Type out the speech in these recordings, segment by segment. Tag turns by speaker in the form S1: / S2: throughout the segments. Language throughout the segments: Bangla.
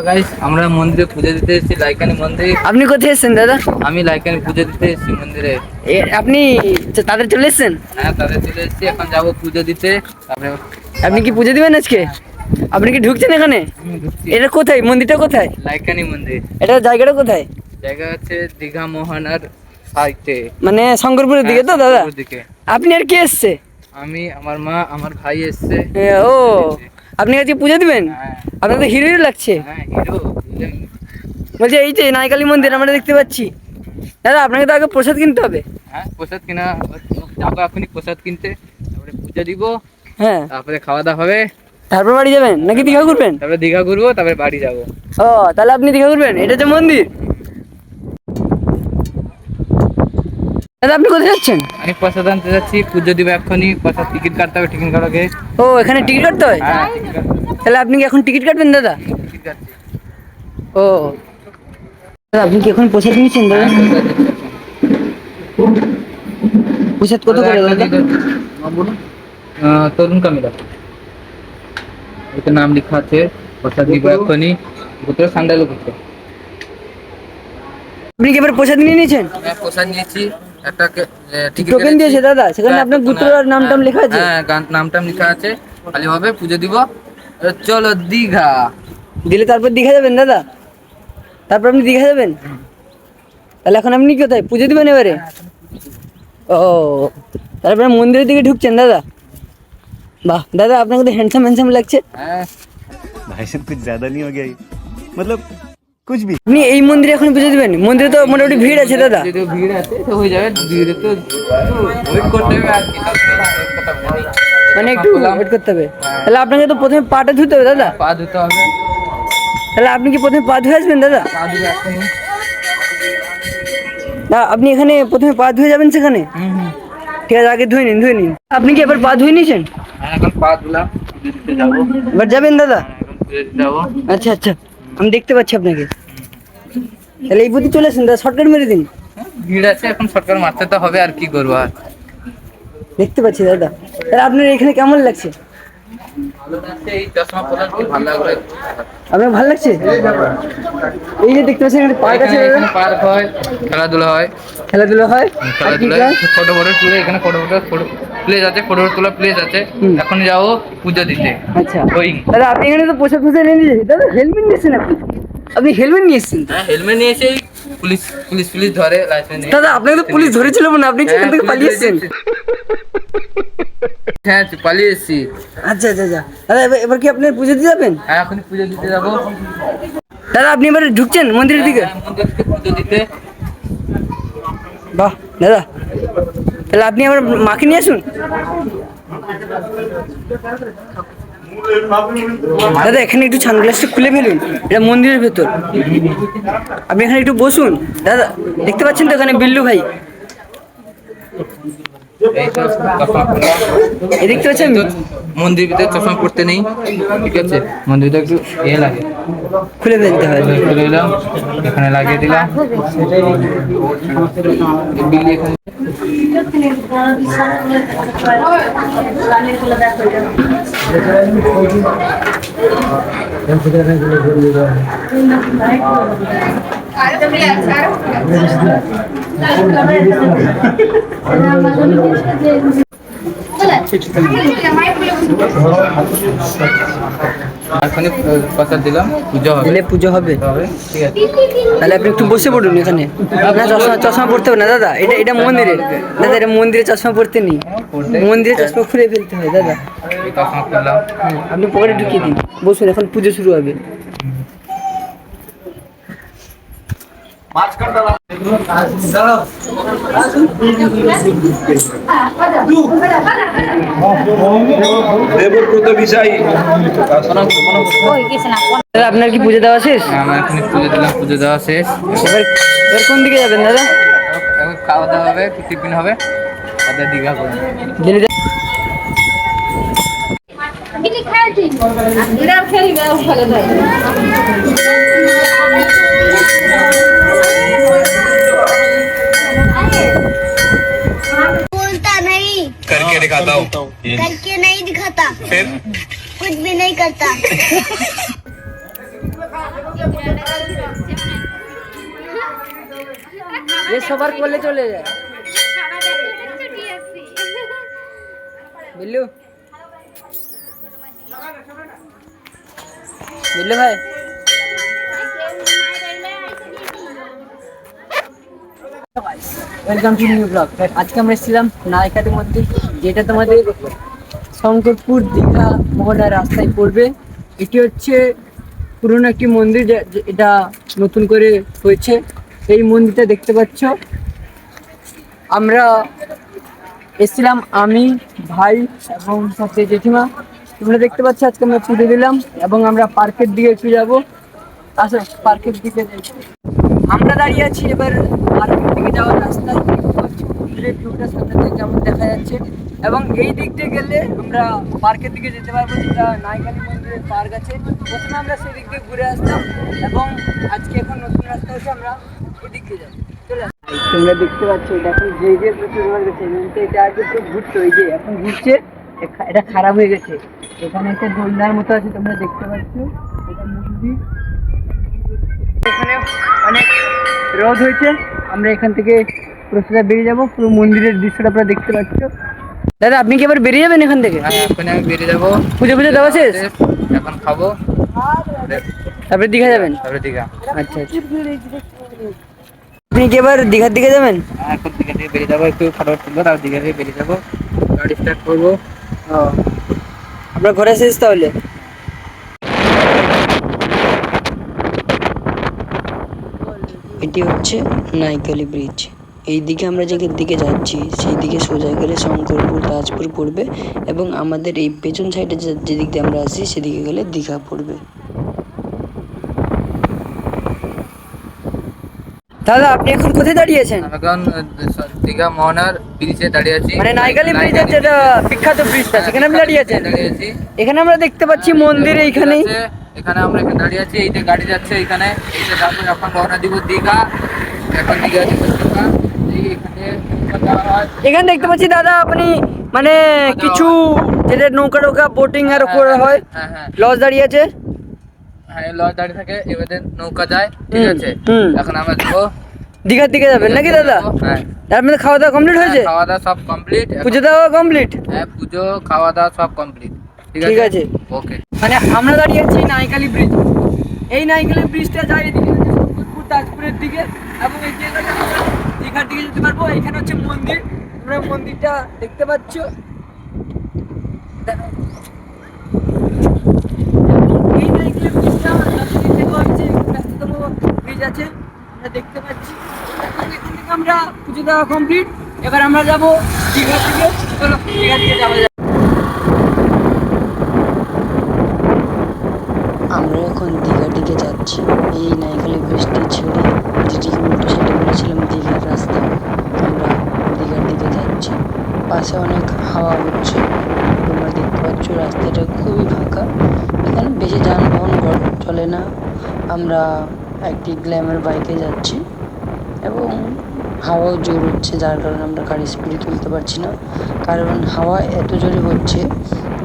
S1: গাইস, আমরা মন্দিরে পুজো দিতে এসেছি, লাইকানি মন্দির।
S2: আপনি কোথায় এসেছেন দাদা?
S1: আমি লাইকানি পুজো দিতে এসেছি মন্দিরে।
S2: আপনি তাদের চলে এসেছেন?
S1: হ্যাঁ, তাদের চলে এসেছি, এখন যাবো পুজো দিতে। তারপরে
S2: আপনি কি পুজো দিবেন আজকে? আপনি কি ঢুকছেন এখানে?
S1: ঢুকছি।
S2: এটা কোথায়, মন্দিরটা কোথায়?
S1: লাইকানি মন্দির।
S2: এটা জায়গাটা কোথায়?
S1: জায়গা হচ্ছে দীঘা মোহনার সাইডে,
S2: মানে শঙ্করপুরের দিকে তো দাদা?
S1: শঙ্করপুর দিকে।
S2: আপনি আর কে এসছে?
S1: আমি, আমার মা, আমার ভাই এসছে।
S2: ও, আপনি আজকে পুজো দিবেন?
S1: হ্যাঁ।
S2: আপনার তো হিরো হিরো লাগছে।
S1: হ্যাঁ, হিরো।
S2: বলছি এই যে নাইকালি মন্দির আমরা দেখতে পাচ্ছি। দাদা আপনাকে তো আগে প্রসাদ কিনতে হবে।
S1: হ্যাঁ, প্রসাদ কিনা যাবো এখনই প্রসাদ কিনতে, তারপরে পুজো দিব,
S2: হ্যাঁ,
S1: তারপরে খাওয়া দাওয়া হবে,
S2: তারপর বাড়ি যাবেন নাকি দীঘা ঘুরবেন?
S1: তারপরে দীঘা ঘুরবো, তারপরে বাড়ি যাবো।
S2: ও, তাহলে আপনি দীঘা ঘুরবেন, এটা হচ্ছে মন্দির। দাদা আপনি কোথায় যাচ্ছেন?
S1: আমি প্রসাদ আনতে যাচ্ছি, পুজো দিব এক্ষুনি। প্রসাদ টিকিট কাটতে হবে, টিকিট কাটাকে।
S2: ও, এখানে টিকিট কাটতে হয়?
S1: হ্যাঁ, টিকিট কাটতে হবে।
S2: তাহলে আপনি কি এখন টিকিট কাটবেন দাদা?
S1: টিকিট কাটছি।
S2: ও দাদা, আপনি কি এখন প্রসাদ নিয়েছেন দাদা?
S1: হ্যাঁ, প্রসাদ দিচ্ছি এখন।
S2: প্রসাদ কত করে দাদা?
S1: তরুণ কামিলা, এতে নাম লেখা আছে। প্রসাদ দিব এক্ষুনি, ভিতরে সান্ডাল করতে।
S2: আপনি কি এবার প্রসাদ নিয়ে নিয়েছেন?
S1: হ্যাঁ, প্রসাদ নিয়েছি। একটা টিকিট
S2: টোকেন দিয়েছে দাদা, সেখানে আপনার
S1: টোকেন,
S2: গোত্র আর নাম টাম লেখা আছে?
S1: হ্যাঁ, নাম টাম লেখা আছে। খালি হবে, পুজো দিব। চলো দীঘা।
S2: দিলে তারপর দীঘা যাবেন দাদা? তারপর আপনি দীঘা যাবেন? তাহলে এখন আপনি কোথায় পুজো দিবেন এবারে? ও, তারপরে মন্দিরের দিকে ঢুকছেন দাদা? বাহ দাদা, আপনাকে তো হ্যান্ডসাম হ্যান্ডসাম লাগছে।
S1: হ্যাঁ,
S3: भाई साहब कुछ ज्यादा नहीं हो गया ये? मतलब कुछ भी।
S2: আপনি এই মন্দিরে এখন পুজো দিবেন? মন্দিরে তো মোটামুটি ভিড় আছে দাদা।
S1: যদি ভিড় আছে তো হয়ে যাবে, ভিড়ে তো ওয়েট করতে হবে আর কি।
S2: মানে একটু ওয়েট করতে হবে। তাহলে আপনাকে তো প্রথমে পাটা ধুতে হবে দাদা।
S1: পা ধুতে হবে।
S2: তাহলে আপনি কি প্রথমে পা ধুয়ে আসবেন দাদা?
S1: পা ধুবে এখনই।
S2: না, আপনি এখানে প্রথমে পা ধুয়ে যাবেন সেখানে? ঠিক আছে, আগে ধুয়ে নিন ধুয়ে নিন। আপনি কি এবার পা ধুয়ে নিয়েছেন?
S1: হ্যাঁ, এখন পা ধুলাম, পুজো দিতে যাবো।
S2: এবার যাবেন দাদা?
S1: এখন পুজো দিতে যাবো।
S2: আচ্ছা আচ্ছা, আমি দেখতে পাচ্ছি আপনাকে। তাহলে এই বুদ্ধি চলে আসেন দাদা, শর্টকাট মেরে দিন।
S1: ভিড় আছে, এখন সরকার মারতে তো হবে, আর কি করবো আর।
S2: দেখতে পাচ্ছি দাদা। তাহলে আপনার এখানে কেমন লাগছে?
S1: ভালো লাগছে, এই চশমা পরার কি ভালো লাগবে।
S2: আপনার ভালো লাগছে? এই যে দেখতে পাচ্ছেন এখানে পার্ক আছে দাদা।
S1: পার্ক হয়, খেলাধুলা হয়।
S2: খেলাধুলা হয়। আর কি
S1: খেলাধুলা,
S2: class?
S1: ফটো তুলে, এখানে ফটো প্লেস আছে, ফটো তোলা প্লেস আছে। এখন যাবো পুজো দিতে।
S2: আচ্ছা,
S1: ওই
S2: দাদা আপনি এখানে তো পোশাক ফোশাক নিয়ে নিয়েছেন দাদা, হেলমেট নিয়েছেন আপনি? আপনি হেলমেট নিয়ে এসেছেন তো?
S1: হ্যাঁ, হেলমেট নিয়ে এসে পুলিশ পুলিশ পুলিশ ধরে, লাইসেন্স নিয়ে।
S2: দাদা আপনাকে তো পুলিশ ধরেছিল না, আপনি সেখান থেকে
S1: পুলিশ
S2: পালিয়ে এসেছেন?
S1: হ্যাঁ, পালিয়ে এসেছি।
S2: আচ্ছা আচ্ছা আচ্ছা, দাদা এবার কি আপনি পুজো দিতে যাবেন?
S1: হ্যাঁ, এখন পুজো দিতে যাবো।
S2: দাদা আপনি এবার ঢুকছেন মন্দিরের দিকে?
S1: হ্যাঁ, মন্দির থেকে পুজো দিতে।
S2: বাহ দাদা, তাহলে আপনি আবার মাকে নিয়ে আসুন। দাদা এখানে একটু সানগ্লাসটা খুলে ফেলুন, এটা মন্দিরের ভেতর। আপনি এখানে একটু বসুন দাদা। দেখতে পাচ্ছেন তো এখানে বিল্লু ভাই,
S1: এই তো চশমা পরা।
S2: এই দেখতে পাচ্ছেন?
S1: তো মন্দির ভিতরে চশমা পড়তে নেই, ঠিক আছে? মন্দির ভিতরে একটু লাগে,
S2: খুলে ফেলতে হয়।
S1: খুলে দিলাম, এখানে লাগিয়ে দিলাম। বিল এখানে। এখনই প্রসাদ দিলাম, পুজো হবে।
S2: দিলে পুজো হবে,
S1: ঠিক আছে।
S2: তাহলে আপনি একটু বসে পড়ুন এখানে। না, চশমা চশমা পড়তে হবে না দাদা, এটা এটা মন্দিরে। দাদা এটা মন্দিরে চশমা পড়তে নেই, মন্দিরে চশমা খুলে ফেলতে হয় দাদা।
S1: এই চশমা খুললাম।
S2: আপনি পকেটে ঢুকিয়ে দিন, বসুন, এখন পুজো শুরু হবে।
S4: দেবব্রত বিষয়
S2: দাদা আপনার কি পুজো দেওয়া শেষ?
S1: আমার এখানে পুজো দিলাম, পুজো দেওয়া শেষ।
S2: এবার এবার কোন দিকে যাবেন দাদা?
S1: এখন খাওয়া দাওয়া হবে, টিফিন হবে, তাদের দীঘা করবো।
S2: দিল্লি
S5: बोलता नहीं,
S4: करके दिखाता हूँ।
S5: करके नहीं दिखाता,
S4: फिर
S5: कुछ भी नहीं करता।
S2: এ সবার কোলে চলে যায় বিল্লু বিল্লু ভাই ওয়েলকাম টু নিউ ব্লগ। আজকে আমরা এসেছিলাম নায়িকাদের মধ্যে, যেটা তোমাদের শঙ্করপুর দীঘা মোহনার রাস্তায় পড়বে। এটি হচ্ছে পুরনো একটি মন্দির, এটা নতুন করে হয়েছে। এই মন্দিরটা দেখতে পাচ্ছ। আমরা এসেছিলাম আমি, ভাই এবং সাথে জেঠিমা। তোমরা দেখতে পাচ্ছ আজকে আমরা পুজো দিলাম এবং আমরা পার্কের দিকে একটু যাবো। আসো পার্কের দিকে যাই। আমরা দাঁড়িয়ে আছি এবার পার্কের দিকে যাওয়ার রাস্তায়। মন্দিরের ভিউটা সামনে থেকে কেমন দেখা যাচ্ছে, এবং এই দিক দিয়ে গেলে আমরা পার্কের দিকে যেতে পারবো, যেটা নাইকালি মন্দিরের পার্ক আছে। প্রথমে আমরা সেই দিক দিয়ে ঘুরে আসতাম এবং আজকে এখন নতুন রাস্তা হচ্ছে, আমরা ওই দিক দিয়ে যাবো। চলে আসো। তোমরা দেখতে পাচ্ছ এটা এখন যে প্রচুর হয়ে গেছে, কিন্তু এটা আগে তো ঘুরতো, এই যে এখন ঘুরছে, এটা খারাপ হয়ে গেছে। এখানে একটা দোলনার মতো আছে, তোমরা দেখতে পাচ্ছ। এটা মন্দির, এখানে অনেক রোদ হয়েছে। আমরা এখান থেকে পুরো সোজা বেরিয়ে যাবো, পুরো মন্দিরের দৃশ্যটা আপনারা দেখতে পাচ্ছ। দাদা আপনি কি এবার বেরিয়ে যাবেন এখান থেকে?
S1: হ্যাঁ, এখন আমি বেরিয়ে যাবো।
S2: পুজো দেওয়া শেষ,
S1: এখন খাবো,
S2: তারপরে দীঘা যাবেন?
S1: তারপরে দীঘা।
S2: আচ্ছা আচ্ছা। আপনি কি এবার দীঘার দিকে যাবেন?
S1: এখন দীঘা থেকে বেরিয়ে যাবো, একটু ফটোফট তুলবো, তারপর দীঘা থেকে বেরিয়ে যাবো, গাড়ি স্টার্ট করবো।
S2: ও, আপনার ঘোরা শেষ তাহলে?
S4: এটি হচ্ছে নাইকালি ব্রিজ। এই দিকে আমরা দিকে যাচ্ছি সেই দিকে সোজা গেলে শঙ্করপুর তাজপুর পড়বে, এবং আমাদের এই পেছন সাইডে যেদিক দিয়ে আমরা আসি সেদিকে গেলে দীঘা পড়বে।
S2: দাদা আপনি এখন কোথায় দাঁড়িয়েছেন?
S1: এখন দীঘা মোহনার ব্রিজে দাঁড়িয়ে আছি,
S2: মানে নাইকালি ব্রিজের যেটা বিখ্যাত ব্রিজটা, সেখানে আপনি দাঁড়িয়ে আছেন?
S1: দাঁড়িয়ে আছি।
S2: এখানে আমরা দেখতে পাচ্ছি মন্দির এইখানেই।
S1: এখানে আমরা এখানে দাঁড়িয়ে আছি, এই যে গাড়ি যাচ্ছে এখানে, এই যে যাবো এখন রওনা দিব দীঘা। এখন দীঘা দিব দীঘা,
S2: এখানে দেখতে পাচ্ছি দাদা আপনি মানে কিছু যেটা নৌকা বোটিং আর করা হয়,
S1: হ্যাঁ হ্যাঁ
S2: লজ দাঁড়িয়ে আছে।
S1: হ্যাঁ, লজ দাঁড়িয়ে থাকে, এবারে নৌকা যায়, ঠিক আছে। এখন আমরা যাবো
S2: দীঘার দিকে যাবেন নাকি দাদা?
S1: হ্যাঁ,
S2: তার মধ্যে খাওয়া দাওয়া কমপ্লিট হয়েছে?
S1: খাওয়া দাওয়া সব কমপ্লিট,
S2: পুজো দেওয়া কমপ্লিট?
S1: হ্যাঁ পুজো খাওয়া দাওয়া সব কমপ্লিট,
S2: ঠিক আছে।
S1: ওকে।
S2: মানে আমরা দাঁড়িয়ে আছি নাইকালি ব্রিজ। এই নাইকালি ব্রিজটা যায় এদিকে হচ্ছে শঙ্করপুর তাজপুরের দিকে, এবং এই জায়গাটা আমরা দীঘার দিকে যেতে পারবো। এখানে হচ্ছে মন্দির, তোমরা মন্দিরটা দেখতে পাচ্ছ। এই নাইকালি ব্রিজটা যতদিন থেকে হচ্ছে ব্যস্ততম ব্রিজ আছে, আমরা দেখতে পাচ্ছি। এখন এখান থেকে আমরা পুজো দেওয়া কমপ্লিট, এবার আমরা যাবো দীঘার দিকে। চলো দীঘার দিকে যাওয়া যাক।
S4: আমরা এখন দীঘার দিকে যাচ্ছি। এই নাইকালি ব্রিজটি ছেড়ে যেটিকে উল্টো সাইডে বলেছিলাম দীঘার রাস্তা, আমরা দীঘার দিকে যাচ্ছি। পাশে অনেক হাওয়া হচ্ছে, তোমরা দেখতে পাচ্ছ রাস্তাটা খুবই ফাঁকা, এখানে বেশি যানবাহন চলে না। আমরা একটি গ্ল্যামার বাইকে যাচ্ছি এবং হাওয়াও জোর হচ্ছে, যার কারণে আমরা গাড়ি স্পিডে তুলতে পারছি না, কারণ হাওয়া এত জোরে হচ্ছে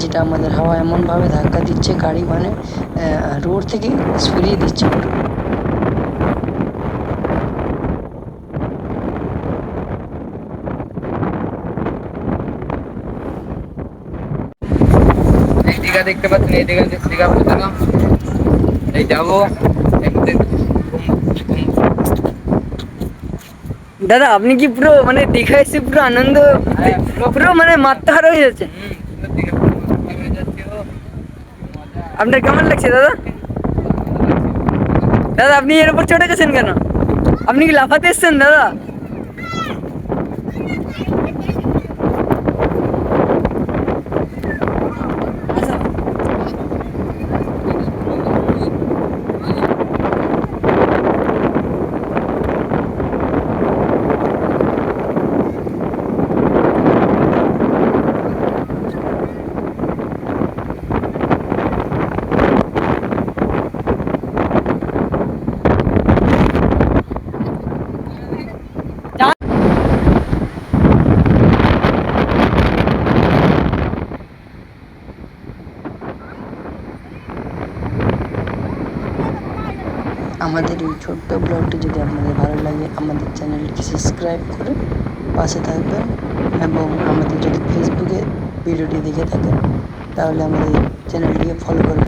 S4: যেটা আমাদের হাওয়া এমনভাবে ধাক্কা দিচ্ছে, গাড়ি মানে রোড থেকে সরিয়ে দিচ্ছে পুরো।
S1: এই দীঘা দেখতে পাচ্ছেন, এই দীঘা পৌঁছালাম, এই যাবো।
S2: দাদা আপনি কি পুরো মানে দীঘা এসে পুরো আনন্দ, পুরো মানে মাত্রাহারা হয়ে যাচ্ছে? আপনার কেমন লাগছে দাদা? দাদা আপনি এর উপর চড়ে গেছেন কেন? আপনি কি লাফাতে এসছেন দাদা?
S4: আমাদের এই ছোট্ট ব্লগটি যদি আপনাদের ভালো লাগে আমাদের চ্যানেলটি সাবস্ক্রাইব করে পাশে থাকবেন এবং আমাদের যদি ফেসবুকে ভিডিওটি দেখে থাকেন তাহলে আমাদের চ্যানেলটিকে ফলো করবেন।